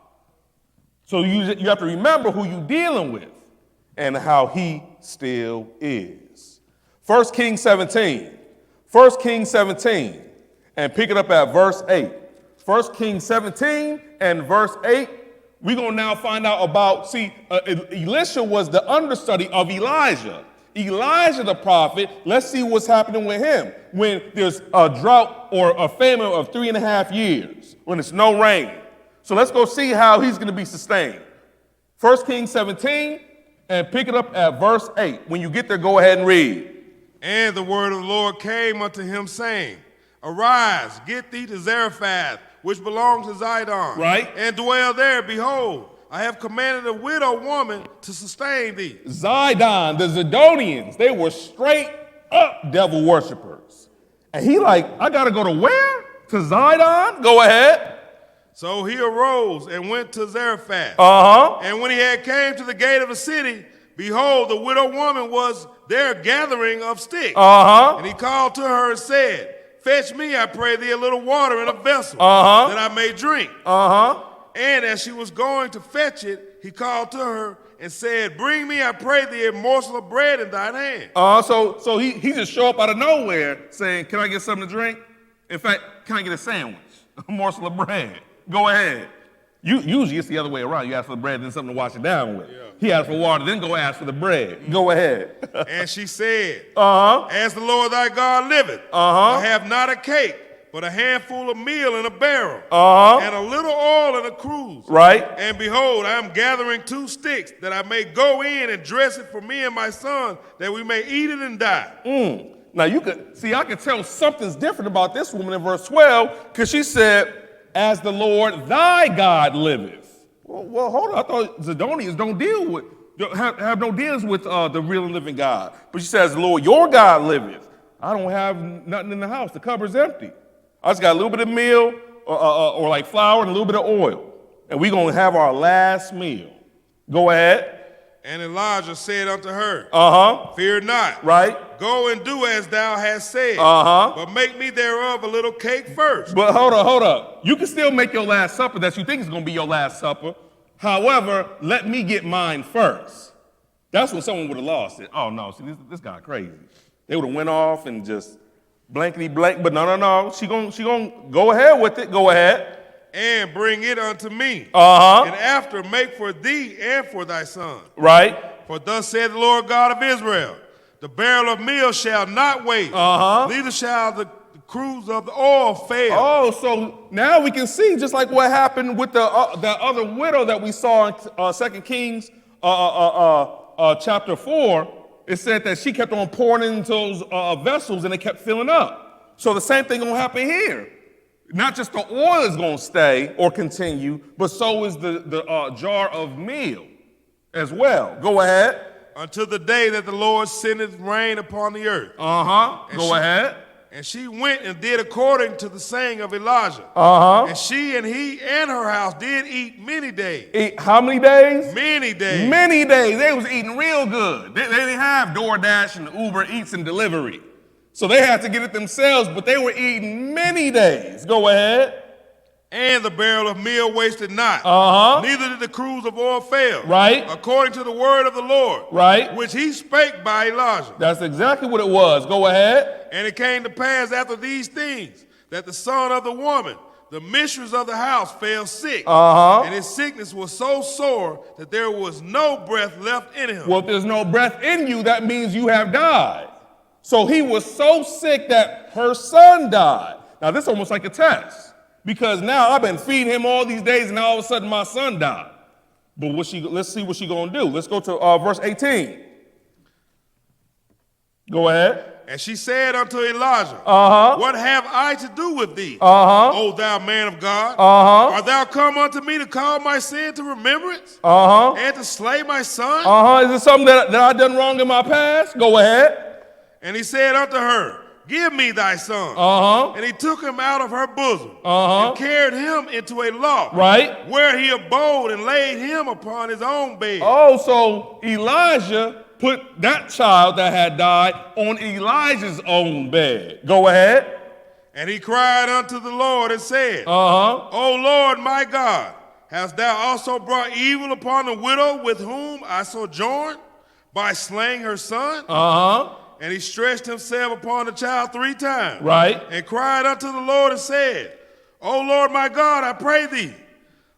So you have to remember who you're dealing with and how he still is. 1 Kings 17. 1 Kings 17. And pick it up at verse 8. 1 Kings 17 and verse 8. We're going to now find out about, Elisha was the understudy of Elijah. Elijah the prophet, let's see what's happening with him when there's a drought or a famine of 3.5 years, when it's no rain. So let's go see how he's going to be sustained. 1 Kings 17, and pick it up at verse 8. When you get there, go ahead and read. And the word of the Lord came unto him, saying, Arise, get thee to Zarephath, which belongs to Zidon, right, and dwell there. Behold, I have commanded a widow woman to sustain thee. Zidon, the Zidonians, they were straight up devil worshipers. And he like, I got to go to where? To Zidon? Go ahead. So he arose and went to Zarephath. And when he had came to the gate of the city, behold, the widow woman was there gathering of sticks. And he called to her and said, Fetch me, I pray thee, a little water in a vessel, that I may drink. And as she was going to fetch it, he called to her and said, Bring me, I pray thee, a morsel of bread in thine hand. So he just show up out of nowhere saying, Can I get something to drink? In fact, can I get a sandwich? A morsel of bread. Go ahead. Usually it's the other way around. You ask for the bread, then something to wash it down with. Yeah. He asked for water, then go ask for the bread. Go ahead. And she said, As the Lord thy God liveth, I have not a cake, but a handful of meal in a barrel, and a little oil in a cruse. Right. And behold, I am gathering 2 sticks, that I may go in and dress it for me and my son, that we may eat it and die. Now you could see, I could tell something's different about this woman in verse 12, because she said, As the Lord thy God liveth. Well, hold on. I thought Zidonians have no dealings with the real and living God. But she says, Lord, your God liveth. I don't have nothing in the house. The cupboard's empty. I just got a little bit of meal or like flour and a little bit of oil. And we're going to have our last meal. Go ahead. And Elijah said unto her, Fear not. Right. Go and do as thou hast said. But make me thereof a little cake first. But hold up. You can still make your last supper that you think is going to be your last supper. However, let me get mine first. That's when someone would have lost it. Oh, no. See, this guy crazy. They would have went off and just blankety blank. But no. She gonna go ahead with it. Go ahead. And bring it unto me. And after make for thee and for thy son. Right. For thus said the Lord God of Israel, the barrel of meal shall not waste, neither shall the cruse of the oil fail. Oh, so now we can see, just like what happened with that other widow that we saw in 2 Kings chapter 4. It said that she kept on pouring into those vessels and they kept filling up. So the same thing gonna happen here. Not just the oil is going to stay or continue, but so is the jar of meal as well. Go ahead. Until the day that the Lord sendeth rain upon the earth. Go ahead. And she went and did according to the saying of Elijah. And she and he and her house did eat many days. Eat how many days? Many days. Many days. They was eating real good. They didn't have DoorDash and Uber Eats and delivery. So they had to get it themselves, but they were eating many days. Go ahead. And the barrel of meal wasted not. Neither did the cruse of oil fail. Right. According to the word of the Lord. Right. Which he spake by Elijah. That's exactly what it was. Go ahead. And it came to pass after these things that the son of the woman, the mistress of the house, fell sick. And his sickness was so sore that there was no breath left in him. Well, if there's no breath in you, that means you have died. So he was so sick that her son died. Now, this is almost like a test. Because now I've been feeding him all these days, and now all of a sudden my son died. But let's see what she's going to do. Let's go to verse 18. Go ahead. And she said unto Elijah, What have I to do with thee, O thou man of God? Art thou come unto me to call my sin to remembrance, and to slay my son? Is it something that I done wrong in my past? Go ahead. And he said unto her, Give me thy son. And he took him out of her bosom and carried him into a loft, right, where he abode and laid him upon his own bed. Oh, so Elijah put that child that had died on Elijah's own bed. Go ahead. And he cried unto the Lord and said, O Lord my God, hast thou also brought evil upon the widow with whom I sojourned by slaying her son? And he stretched himself upon the child 3 times. Right. And cried unto the Lord and said, O Lord my God, I pray thee,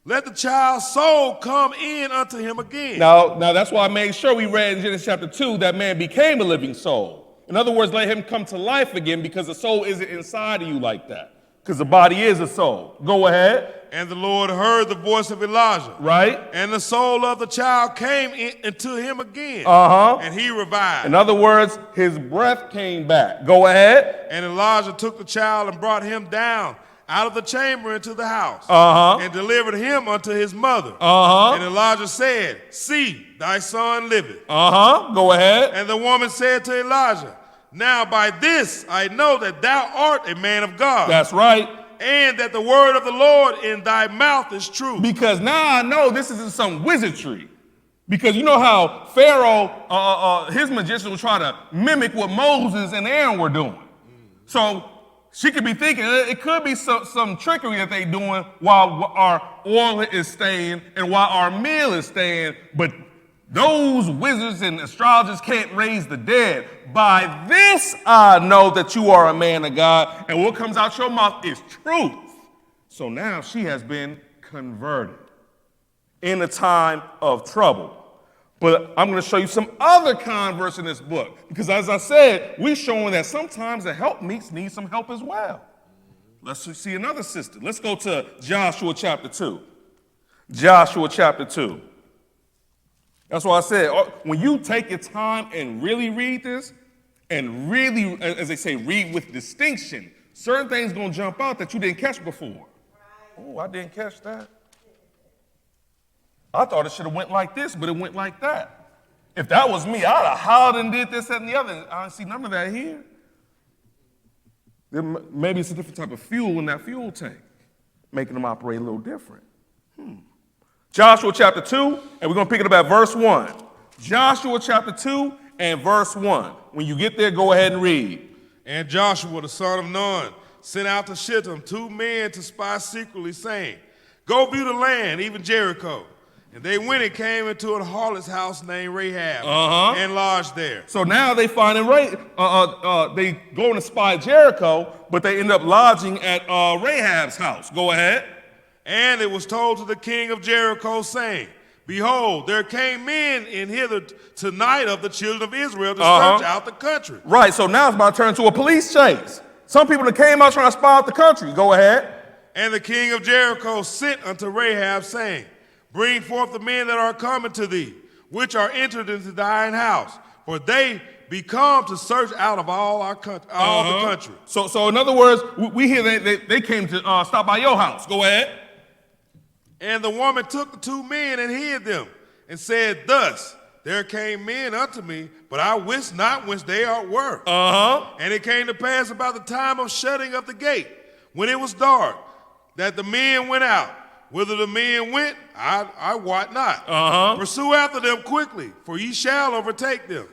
let the child's soul come in unto him again. Now that's why I made sure we read in Genesis chapter 2 that man became a living soul. In other words, let him come to life again, because the soul isn't inside of you like that. Because the body is a soul. Go ahead. And the Lord heard the voice of Elijah. Right. And the soul of the child came into him again. And he revived. In other words, his breath came back. Go ahead. And Elijah took the child and brought him down out of the chamber into the house. And delivered him unto his mother. And Elijah said, See, thy son liveth. Go ahead. And the woman said to Elijah, Now by this I know that thou art a man of God. That's right. And that the word of the Lord in thy mouth is true. Because now I know this isn't some wizardry. Because you know how Pharaoh, his magicians will try to mimic what Moses and Aaron were doing. So she could be thinking it could be some trickery that they're doing while our oil is staying and while our meal is staying. But those wizards and astrologers can't raise the dead. By this I know that you are a man of God, and what comes out your mouth is truth. So now she has been converted in a time of trouble. But I'm going to show you some other converts in this book, because as I said, we're showing that sometimes the helpmeets need some help as well. Let's see another sister. Let's go to Joshua chapter 2. Joshua chapter 2. That's why I said, when you take your time and really read this, and really, as they say, read with distinction, certain things going to jump out that you didn't catch before. Oh, I didn't catch that. I thought it should have went like this, but it went like that. If that was me, I'd have hollered and did this, that, and the other. I don't see none of that here. Maybe it's a different type of fuel in that fuel tank, making them operate a little different. Joshua chapter 2, and we're going to pick it up at verse 1. Joshua chapter 2 and verse 1. When you get there, go ahead and read. And Joshua, the son of Nun, sent out to Shittim 2 men to spy secretly, saying, Go view the land, even Jericho. And they went and came into a harlot's house named Rahab, and lodged there. So now they find they go to spy Jericho, but they end up lodging at Rahab's house. Go ahead. And it was told to the king of Jericho, saying, Behold, there came men in hither tonight of the children of Israel to search out the country. Right, so now it's about to turn to a police chase. Some people that came out trying to spy out the country. Go ahead. And the king of Jericho sent unto Rahab, saying, Bring forth the men that are coming to thee, which are entered into thine house, for they be come to search out of all our country, all the country. So in other words, we hear they came to stop by your house. Go ahead. And the woman took the 2 men and hid them, and said, Thus there came men unto me, but I wist not whence they were. And it came to pass about the time of shutting of the gate, when it was dark, that the men went out. Whither the men went, I wot not. Pursue after them quickly, for ye shall overtake them.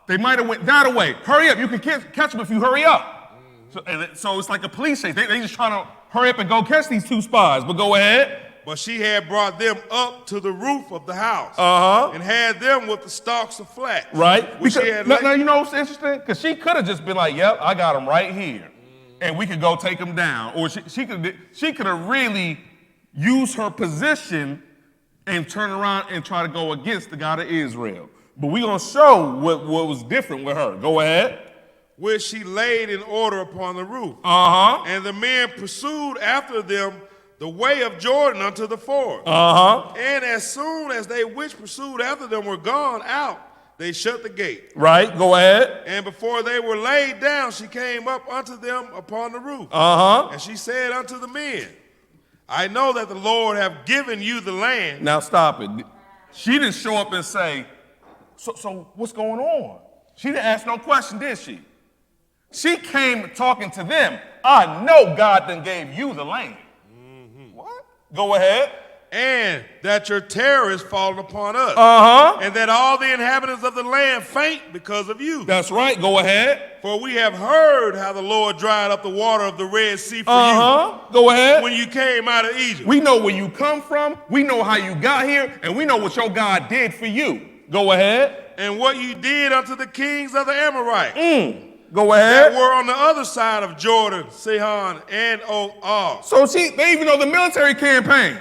They might have went that way. Hurry up. You can catch them if you hurry up. So it's like a police chase. They just trying to hurry up and go catch these two spies. But go ahead. But she had brought them up to the roof of the house and had them with the stalks of flax. Right. Which Because, she had now, you know what's interesting? Because she could have just been like, yep, I got them right here. And we could go take them down. Or she could have really used her position and turn around and try to go against the God of Israel. But we're going to show what was different with her. Go ahead. Which she laid in order upon the roof. And the men pursued after them the way of Jordan unto the ford. And as soon as they which pursued after them were gone out, they shut the gate. Right, go ahead. And before they were laid down, she came up unto them upon the roof. And she said unto the men, I know that the Lord have given you the land. Now stop it. She didn't show up and say, so what's going on? She didn't ask no question, did she? She came talking to them. I know God done gave you the land. What? Go ahead. And that your terror is fallen upon us. And that all the inhabitants of the land faint because of you. That's right. Go ahead. For we have heard how the Lord dried up the water of the Red Sea for you. Go ahead. When you came out of Egypt. We know where you come from. We know how you got here. And we know what your God did for you. Go ahead. And what you did unto the kings of the Amorites. Go ahead. That were on the other side of Jordan, Sihon, and Og. So they even know the military campaigns.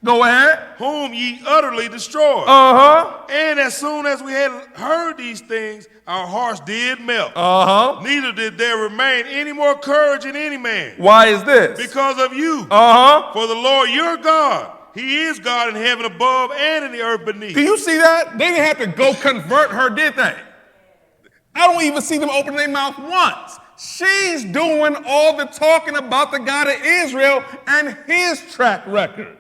Go ahead. Whom ye utterly destroyed. And as soon as we had heard these things, our hearts did melt. Neither did there remain any more courage in any man. Why is this? Because of you. For the Lord your God, he is God in heaven above and in the earth beneath. Do you see that? They didn't have to go convert her, did they? I don't even see them open their mouth once. She's doing all the talking about the God of Israel and his track record.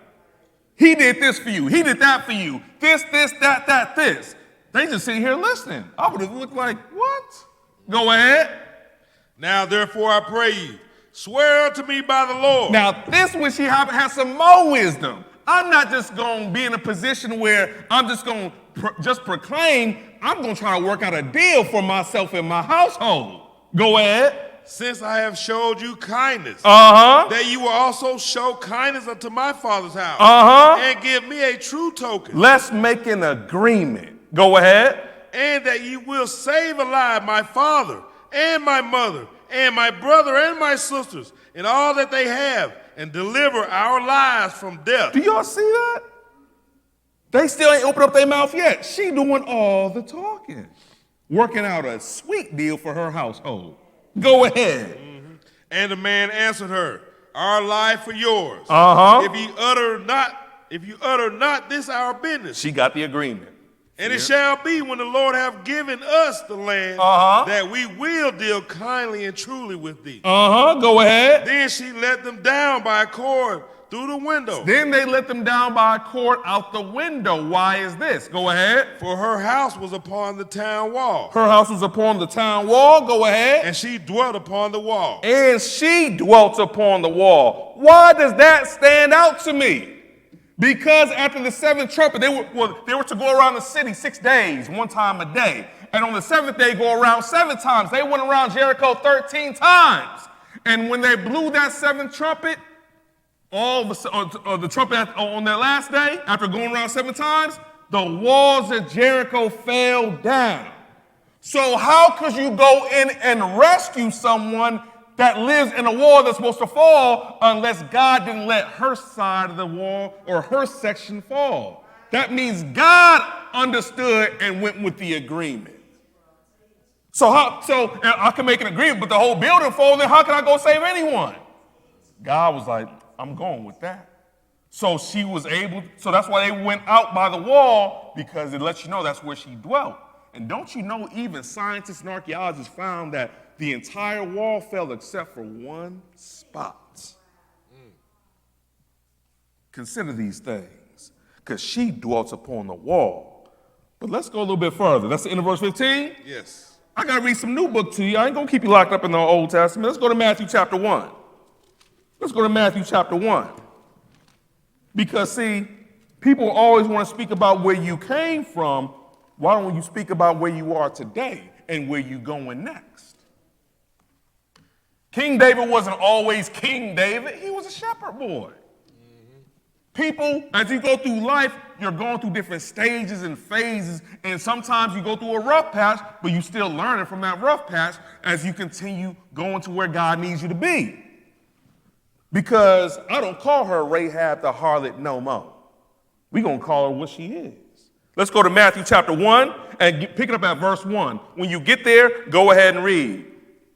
He did this for you. He did that for you. This, that, this. They just sitting here listening. I would have looked like, what? Go ahead. Now, therefore, I pray you, swear unto me by the Lord. Now, this when she has some more wisdom. I'm not just going to be in a position where I'm just going to proclaim. I'm going to try to work out a deal for myself and my household. Go ahead. Since I have showed you kindness, that you will also show kindness unto my father's house, and give me a true token. Let's make an agreement. Go ahead. And that you will save alive my father and my mother and my brother and my sisters and all that they have, and deliver our lives from death. Do y'all see that? They still ain't opened up their mouth yet. She doing all the talking, working out a sweet deal for her household. Go ahead. And the man answered her, our life for yours. If you utter not this our business. She got the agreement. And it shall be when the Lord have given us the land that we will deal kindly and truly with thee. Go ahead. Then she let them down by a cord through the window. Then they let them down by a cord out the window. Why is this? Go ahead. For her house was upon the town wall. Her house was upon the town wall. Go ahead. And she dwelt upon the wall. And she dwelt upon the wall. Why does that stand out to me? Because after the seventh trumpet, they were to go around the city 6 days, one time a day. And on the seventh day, go around 7 times. They went around Jericho 13 times. And when they blew that seventh trumpet, the trumpet on their last day, after going around 7 times, the walls of Jericho fell down. So how could you go in and rescue someone that lives in a wall that's supposed to fall unless God didn't let her side of the wall or her section fall? That means God understood and went with the agreement. So I can make an agreement, but the whole building falls, then how can I go save anyone? God was like, I'm going with that. So she was able, so that's why they went out by the wall, because it lets you know that's where she dwelt. And don't you know, even scientists and archaeologists found that the entire wall fell except for one spot. Consider these things, because she dwelt upon the wall. But let's go a little bit further. That's the end of verse 15? Yes. I got to read some new book to you. I ain't going to keep you locked up in the Old Testament. Let's go to Matthew chapter 1. Let's go to Matthew chapter 1. Because, see, people always want to speak about where you came from. Why don't you speak about where you are today? and where you going next. King David wasn't always King David. He was a shepherd boy. People, as you go through life, you're going through different stages and phases, and sometimes you go through a rough patch, but you still learning from that rough patch as you continue going to where God needs you to be. Because I don't call her Rahab the harlot no more. We're going to call her what she is. Let's go to Matthew chapter 1 and pick it up at verse 1. When you get there, go ahead and read.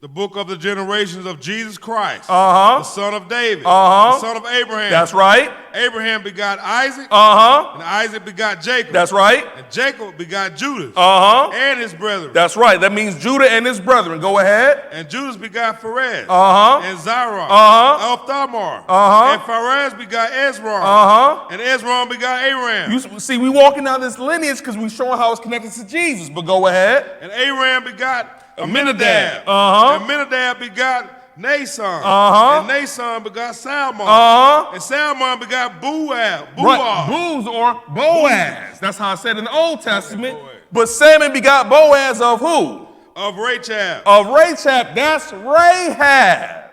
The book of the generations of Jesus Christ, Uh-huh. the son of David, Uh-huh. the son of Abraham. That's right. Abraham begot Isaac, Uh-huh. and Isaac begot Jacob. That's right. And Jacob begot Judas Uh-huh. and his brethren. That's right. That means Judah and his brethren. Go ahead. And Judas begot Pharez, Uh-huh. and Zerah, Uh-huh. of Thamar. Uh-huh. And Pharez begot Ezron, Uh-huh. and Ezron begot Aram. You see, we walking down this lineage because we're showing how it's connected to Jesus. But go ahead. And Aram begot Aminadab. Uh-huh. And Aminadab begot Nason. Uh-huh. And Nason begot Salmon. Uh-huh. And Salmon begot Boaz. Right. Booz or Boaz. That's how I said in the Old Testament. Boaz. But Salmon begot Boaz of who? Of Rachab. Of Rahab. That's Rahab.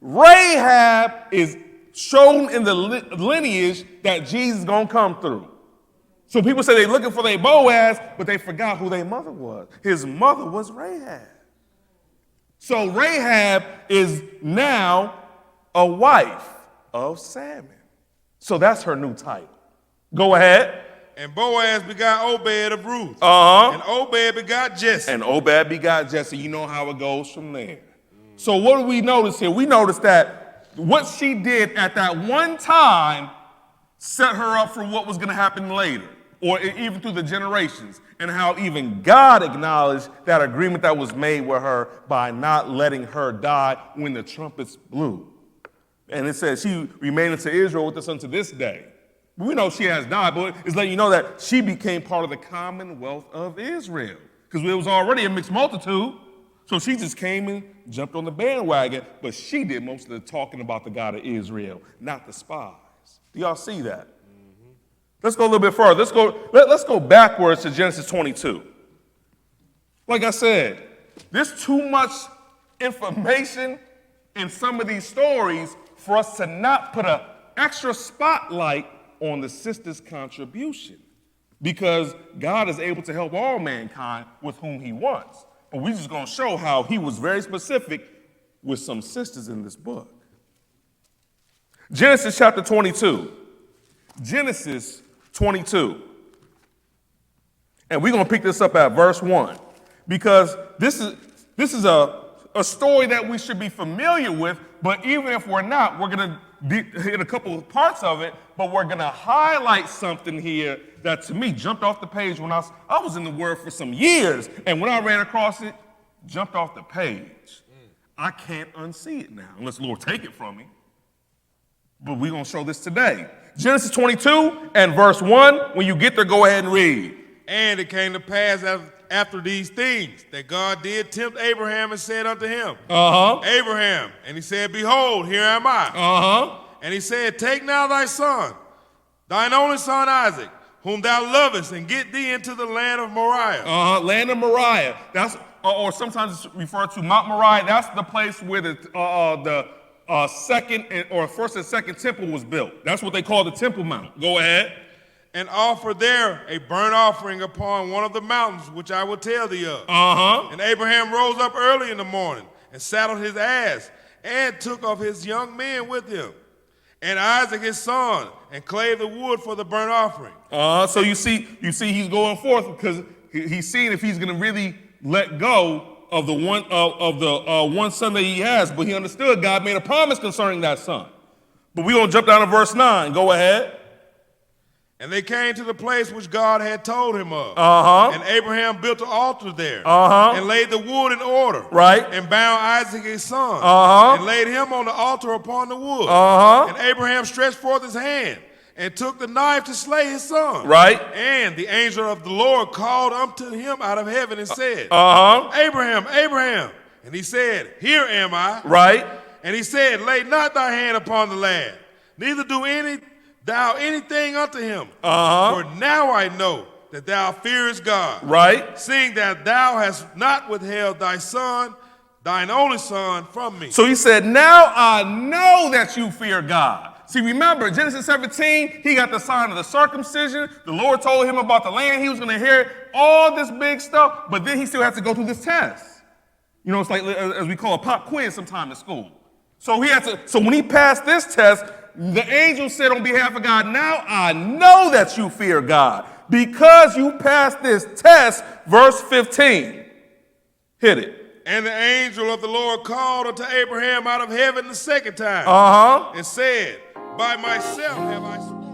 Rahab is shown in the lineage that Jesus is going to come through. So people say they're looking for their Boaz, but they forgot who their mother was. His mother was Rahab. So Rahab is now a wife of Salmon. So that's her new title. Go ahead. And Boaz begot Obed of Ruth. Uh-huh. And Obed begot Jesse. And Obed begot Jesse. You know how it goes from there. So what do we notice here? We notice that what she did at that one time set her up for what was going to happen later, or even through the generations, and how even God acknowledged that agreement that was made with her by not letting her die when the trumpets blew. And it says she remained unto Israel with us unto this day. We know she has died, but it's letting you know that she became part of the commonwealth of Israel, because it was already a mixed multitude. So she just came and jumped on the bandwagon, but she did most of the talking about the God of Israel, not the spies. Do y'all see that? Mm-hmm. Let's go a little bit further. Let's go backwards to Genesis 22. Like I said, there's too much information in some of these stories for us to not put an extra spotlight on the sister's contribution, because God is able to help all mankind with whom he wants. But we're just going to show how he was very specific with some sisters in this book. Genesis chapter 22. Genesis 22. And we're going to pick this up at verse 1, because this is a story that we should be familiar with, but even if we're not, we're going to hit a couple of parts of it, but we're going to highlight something here that to me jumped off the page when I was in the Word for some years, and when I ran across it, jumped off the page. I can't unsee it now, unless the Lord take it from me. But we're going to show this today. Genesis 22 and verse 1, when you get there, go ahead and read. And it came to pass after these things that God did tempt Abraham and said unto him, Abraham, and he said, Behold, here am I. And he said, Take now thy son, thine only son Isaac, whom thou lovest, and get thee into the land of Moriah. Land of Moriah. That's or sometimes it's referred to Mount Moriah. That's the place where the first and second temple was built. That's what they call the Temple Mount. Go ahead. And offer there a burnt offering upon one of the mountains which I will tell thee of. And Abraham rose up early in the morning and saddled his ass and took of his young men with him, and Isaac his son, and clave the wood for the burnt offering. So you see he's going forth because he's seeing if he's going to really let go of the one son that he has, but he understood God made a promise concerning that son. But we're going to jump down to verse 9. Go ahead. And they came to the place which God had told him of. And Abraham built an altar there, and laid the wood in order, and bound Isaac his son, and laid him on the altar upon the wood. And Abraham stretched forth his hand, and took the knife to slay his son. And the angel of the Lord called unto him out of heaven and said, Abraham, Abraham. And he said, Here am I. And he said, Lay not thy hand upon the lad, neither do thou anything unto him. For now I know that thou fearest God, Right? seeing that thou hast not withheld thy son, thine only son, from me. So he said, now I know that you fear God. See, remember, Genesis 17, he got the sign of the circumcision. The Lord told him about the land. He was going to inherit all this big stuff, but then he still has to go through this test. You know, it's like, as we call a pop quiz sometime in school. So when he passed this test, the angel said on behalf of God, now I know that you fear God because you passed this test, verse 15. Hit it. And the angel of the Lord called unto Abraham out of heaven the second time, and said, by myself have I sworn.